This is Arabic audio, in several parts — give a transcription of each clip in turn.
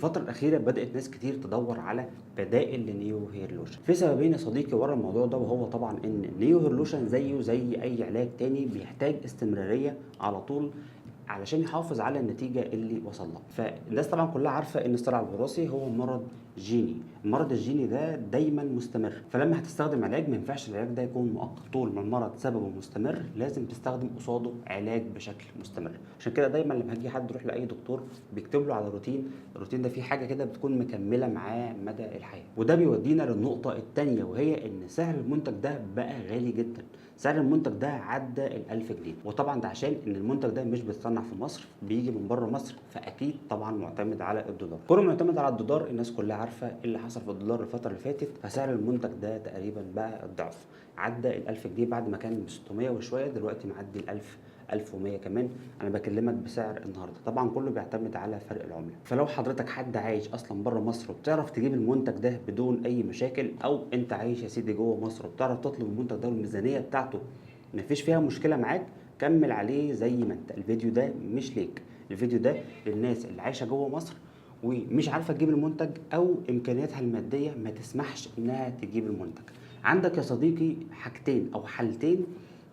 الفترة الأخيرة بدأت ناس كتير تدور على بدائل لنيو هير لوشن في سببين يا صديقي ورا الموضوع ده، وهو طبعا إن نيو هير لوشن زيه زي أي علاج تاني بيحتاج استمرارية على طول علشان يحافظ على النتيجة اللي وصل لها. فالناس طبعا كلها عارفة إن الصلع الوراثي هو مرض جيني، المرض الجيني ده دايما مستمر، فلما هتستخدم علاج ما ينفعش العلاج ده يكون مؤقت. طول ما المرض سببه مستمر لازم تستخدم قصاده علاج بشكل مستمر. عشان كده دايما لما هيجي حد يروح لاي دكتور بيكتب له على روتين، الروتين ده فيه حاجه كده بتكون مكمله معاه مدى الحياه. وده بيودينا للنقطه الثانيه، وهي ان سعر المنتج ده بقى غالي جدا. سعر المنتج ده عدى ال1000 جنيه، وطبعا ده عشان ان المنتج ده مش بيتصنع في مصر، بيجي من بره مصر، فاكيد طبعا معتمد على الدولار. كونه معتمد على الدولار الناس كلها عارفه ايه اللي حصل في الدولار الفتره اللي فاتت، فسعر المنتج ده تقريبا بقى الضعف، عدى ال1000 جنيه بعد ما كان ب 600 وشويه، دلوقتي معدي ال1000 1100 كمان. انا بكلمك بسعر النهارده، طبعا كله بيعتمد على فرق العمله. فلو حضرتك حد عايش اصلا بره مصر وبتعرف تجيب المنتج ده بدون اي مشاكل، او انت عايش يا سيدي جوه مصر وبتعرف تطلب المنتج ده والميزانيه بتاعته مفيش فيها مشكله معاك، كمل عليه زي ما انت. الفيديو ده مش ليك، الفيديو ده للناس اللي عايشه جوه مصر ومش عارفه تجيب المنتج، او امكانياتها الماديه ما تسمحش انها تجيب المنتج. عندك يا صديقي حاجتين او حالتين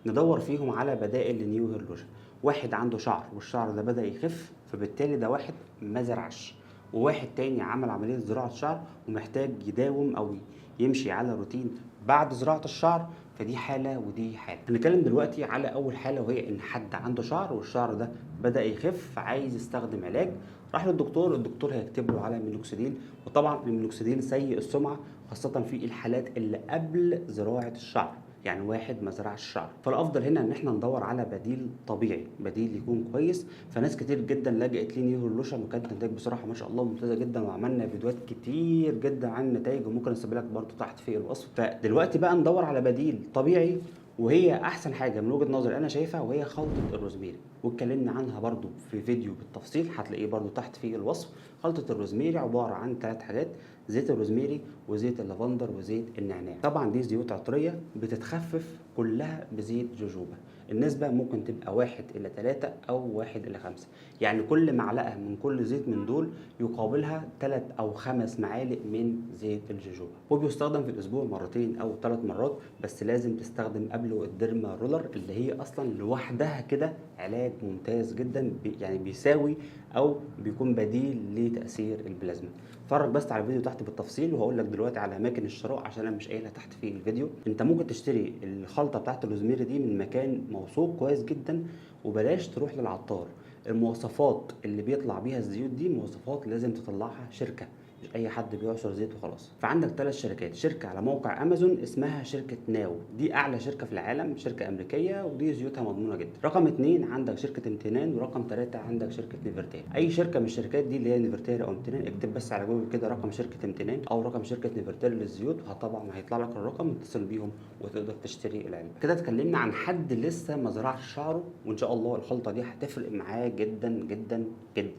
ندور فيهم على بدائل لنيو هير لوشن. واحد عنده شعر والشعر ده بدأ يخف، فبالتالي ده واحد ما زرعش، وواحد تاني عمل عملية زراعة شعر ومحتاج يداوم أو يمشي على روتين بعد زراعة الشعر، فدي حالة ودي حالة. هنتكلم دلوقتي على أول حالة، وهي إن حد عنده شعر والشعر ده بدأ يخف فعايز يستخدم علاج، راح للدكتور، الدكتور هيكتب له على مينوكسيديل، وطبعا المينوكسيديل سيء السمعة خاصة في الحالات اللي قبل زراعة الشعر، يعني واحد ما زرعش الشعر. فالافضل هنا ان احنا ندور على بديل طبيعي، بديل يكون كويس. فناس كتير جدا لجأت لي نيو لوشن، وكانت النتائج بصراحه ما شاء الله ممتازه جدا، وعملنا فيديوهات كتير جدا عن النتائج، وممكن اسيب لك برده تحت في الوصف. فدلوقتي بقى ندور على بديل طبيعي، وهي احسن حاجه من وجهه نظري انا شايفها، وهي خلطه الروزميري، واتكلمنا عنها برده في فيديو بالتفصيل هتلاقيه برده تحت في الوصف. خلطه الروزميري عباره عن 3 حاجات: زيت الروزميري وزيت اللافندر وزيت النعناع. طبعا دي زيوت عطريه بتتخفف كلها بزيت جوجوبا. النسبة ممكن تبقى 1:3 أو 1:5، يعني كل معلقة من كل زيت من دول يقابلها 3 أو 5 معالق من زيت الجوجوبا. وبيستخدم في الأسبوع مرتين أو 3 مرات، بس لازم تستخدم قبله الديرما رولر اللي هي أصلا لوحدها كده علاج ممتاز جدا، يعني بيساوي أو بيكون بديل لتأثير البلازما. اتفرج بس على الفيديو تحت بالتفصيل، وهقول لك دلوقتي على اماكن الشراء عشان انا مش قايلها تحت في الفيديو. انت ممكن تشتري الخلطه بتاعت الروزميري دي من مكان موثوق كويس جدا، وبلاش تروح للعطار. المواصفات اللي بيطلع بيها الزيوت دي مواصفات لازم تطلعها شركه، مش اي حد بيعصر زيت وخلاص. فعندك 3 شركات، شركه على موقع امازون اسمها شركه ناو، دي اعلى شركه في العالم، شركه امريكيه ودي زيوتها مضمونه جدا. رقم 2 عندك شركه امتنان، ورقم 3 عندك شركه نيفرتاري. اي شركه من الشركات دي اللي هي نيفرتاري او امتنان، اكتب بس على جوجل كده رقم شركه امتنان او رقم شركه نيفرتاري للزيوت، طبعا هيطلع لك الرقم، اتصل بيهم وتقدر تشتري العلبه. كده اتكلمنا عن حد لسه ما زرعش شعره، وان شاء الله الخلطه دي هتفرق معاه جدا جدا جدا.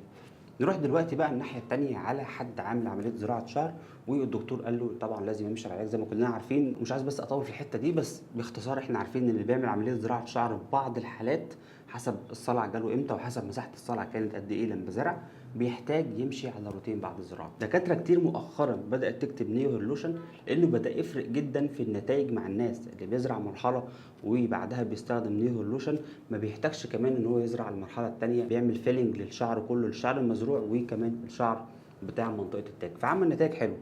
نروح دلوقتي بقى الناحيه الثانيه على حد عامل عمليه زراعه شعر، والدكتور قال له طبعا لازم يمشي على العلاج زي ما كلنا عارفين. مش عايز بس اطول في الحته دي، بس باختصار احنا عارفين ان اللي بيعمل عمليه زراعه شعر في بعض الحالات حسب الصلع جاله امتى وحسب مساحه الصلع كانت قد ايه لما زرع، بيحتاج يمشي على روتين بعد الزراعه. دكاتره كتير مؤخرا بدات تكتب نيو هير لوشن لانه بدا يفرق جدا في النتائج مع الناس اللي بيزرع مرحله وبعدها بيستخدم نيو هير لوشن، ما بيحتاجش كمان ان هو يزرع المرحله الثانيه، بيعمل فيلنج للشعر كله، الشعر المزروع وكمان الشعر بتاع منطقه التاج، فعمل نتائج حلوه.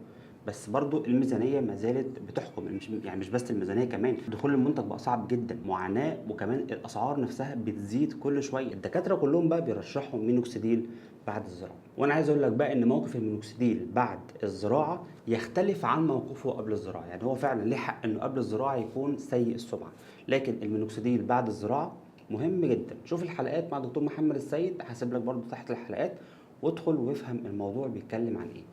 بس برضو الميزانيه ما زالت بتحكم، مش بس الميزانيه، كمان دخول المنتج بقى صعب جدا، معاناه، وكمان الاسعار نفسها بتزيد كل شويه. الدكاتره كلهم بقى بيرشحوا مينوكسيديل بعد الزراعه، وانا عايز اقول لك بقى ان موقف المينوكسيديل بعد الزراعه يختلف عن موقفه قبل الزراعه. يعني هو فعلا ليه حق انه قبل الزراعه يكون سيء السمعه، لكن المينوكسيديل بعد الزراعه مهم جدا. شوف الحلقات مع دكتور محمد السيد، هسيب لك برضو تحت الحلقات، وادخل وافهم الموضوع بيتكلم عن ايه.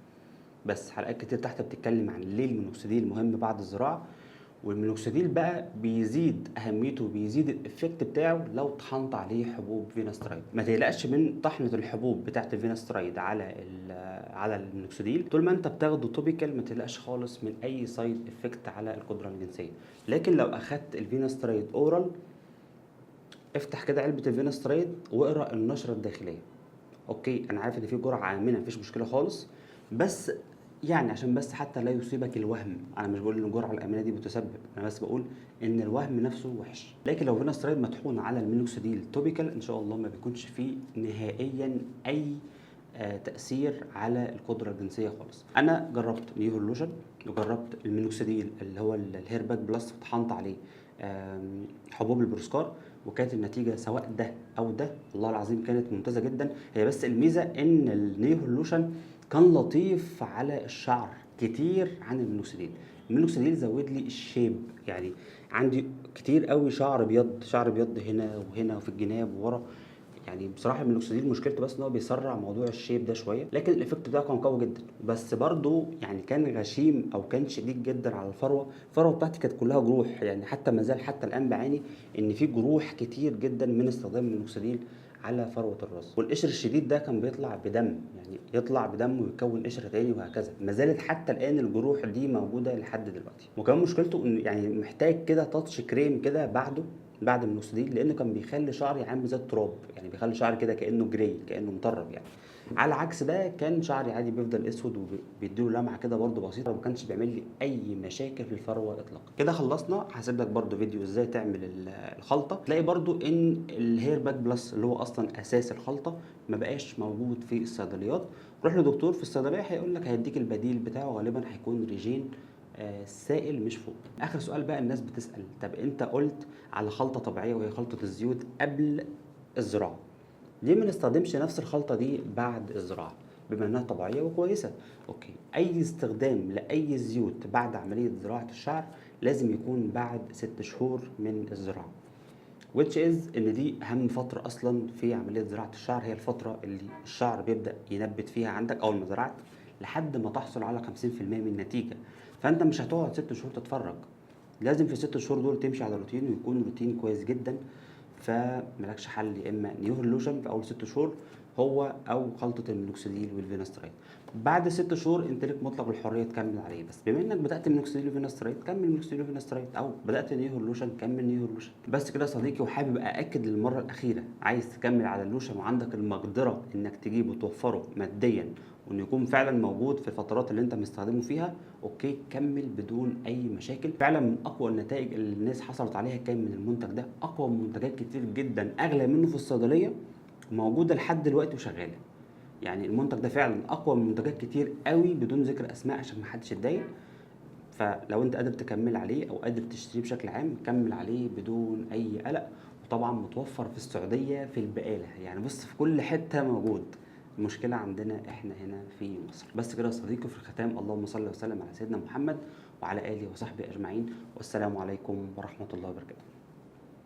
بس حلقات كتير تحت بتتكلم عن ليه المينوكسيديل مهم بعد الزراعه. والمينوكسيديل بقى بيزيد اهميته وبيزيد الافكت بتاعه لو طحنت عليه حبوب فيناسترايد. ما تقلقش من طحنه الحبوب بتاعه الفيناسترايد على المينوكسيديل، طول ما انت بتاخده توبيكال ما تقلقش خالص من اي سايد افكت على القدره الجنسيه. لكن لو اخدت الفيناسترايد اورال، افتح كده علبه الفيناسترايد واقرا النشره الداخليه. اوكي انا عارف ان في جرعه امنه مفيش مشكله خالص، بس يعني عشان بس حتى لا يصيبك الوهم، انا مش بقول ان الجرعه الامنه دي بتسبب، انا بس بقول ان الوهم نفسه وحش. لكن لو فيناسترايد مطحون على المينوكسيديل توبيكال ان شاء الله ما بيكونش فيه نهائيا اي تاثير على القدره الجنسيه خالص. انا جربت نيوهولوجين وجربت المينوكسيديل اللي هو الهير باك بلس، طحنت عليه حبوب البروسكار، وكانت النتيجه سواء ده او ده والله العظيم كانت ممتازه جدا. هي بس الميزه ان النيوهولوشن كان لطيف على الشعر كتير عن المينوكسيديل. المينوكسيديل زود لي الشيب، يعني عندي كتير قوي شعر ابيض، شعر ابيض هنا وهنا وفي الجناب وورا. يعني بصراحه المينوكسيديل مشكلته بس ان هو بيسرع موضوع الشيب ده شويه، لكن الايفكت بتاعه كان قوي جدا. بس برضو يعني كان غشيم او كان شديد جدا على الفروه بتاعتي كانت كلها جروح، يعني حتى ما زال حتى الان بعاني ان في جروح كتير جدا من استخدام المينوكسيديل على فروه الراس. والقشر الشديد ده كان بيطلع بدم، يعني يطلع بدم ويكون قشره تاني وهكذا. ما زالت حتى الان الجروح دي موجوده لحد دلوقتي. وكمان مشكلته ان يعني محتاج كده تاتش كريم كده بعد المينوكسيديل، لانه كان بيخلي شعري عامل زي التراب، يعني بيخلي شعري كده كانه جراي، كانه مطرب يعني. على عكس ده كان شعري عادي بيفضل اسود وبيديله لمعه كده برده بسيطه، وما كانش بيعمل لي اي مشاكل في الفروه اطلاقا. كده خلصنا. هسيب لك برده فيديو ازاي تعمل الخلطه. تلاقي برده ان الهير باك بلس اللي هو اصلا اساس الخلطه ما بقاش موجود في الصيدليات. روح لدكتور في الصيدليه هيقول لك، هيديك البديل بتاعه، غالبا هيكون ريجين سائل مش فوق. اخر سؤال بقى الناس بتسال، طب انت قلت على خلطه طبيعيه وهي خلطه الزيوت قبل الزراعه، ليه ما نستخدمش نفس الخلطه دي بعد الزراعه بما انها طبيعيه وكويسه؟ اوكي، اي استخدام لاي زيوت بعد عمليه زراعه الشعر لازم يكون بعد 6 شهور من الزراعه، which is ان دي اهم فتره اصلا في عمليه زراعه الشعر. هي الفتره اللي الشعر بيبدا ينبت فيها عندك اول ما زرعت لحد ما تحصل على 50% من النتيجه. فانت مش هتقعد 6 شهور تتفرج، لازم في ال6 شهور دول تمشي على روتين، ويكون روتين كويس جدا. فملكش حل، يا اما نيوهولوشن في اول 6 شهور هو او خلطه المينوكسيديل والفيناسترايد. بعد 6 شهور انت لك مطلق الحريه تكمل عليه، بس بما انك بدات مينوكسيديل وفيناسترايد كمل مينوكسيديل وفيناسترايد، او بدات نيوهولوشن كمل نيوهولوشن. بس كده يا صديقي، وحابب ااكد للمره الاخيره، عايز تكمل على اللوشن وعندك المقدره انك تجيبه وتوفره ماديا وانه يكون فعلا موجود في الفترات اللي انت مستخدمه فيها، اوكي كمل بدون اي مشاكل. فعلا من اقوى النتائج اللي الناس حصلت عليها كان من المنتج ده، اقوى من منتجات كتير جدا اغلى منه في الصيدليه موجوده لحد دلوقتي وشغاله. يعني المنتج ده فعلا اقوى من منتجات كتير قوي بدون ذكر اسماء عشان ما حدش يتضايق. فلو انت قادر تكمل عليه او قادر تشتريه بشكل عام كمل عليه بدون اي قلق. وطبعا متوفر في السعوديه في البقاله، يعني بص في كل حته موجود. المشكله عندنا احنا هنا في مصر. بس كده يا صديقي، في الختام اللهم صل وسلم على سيدنا محمد وعلى اله وصحبه اجمعين، والسلام عليكم ورحمه الله وبركاته.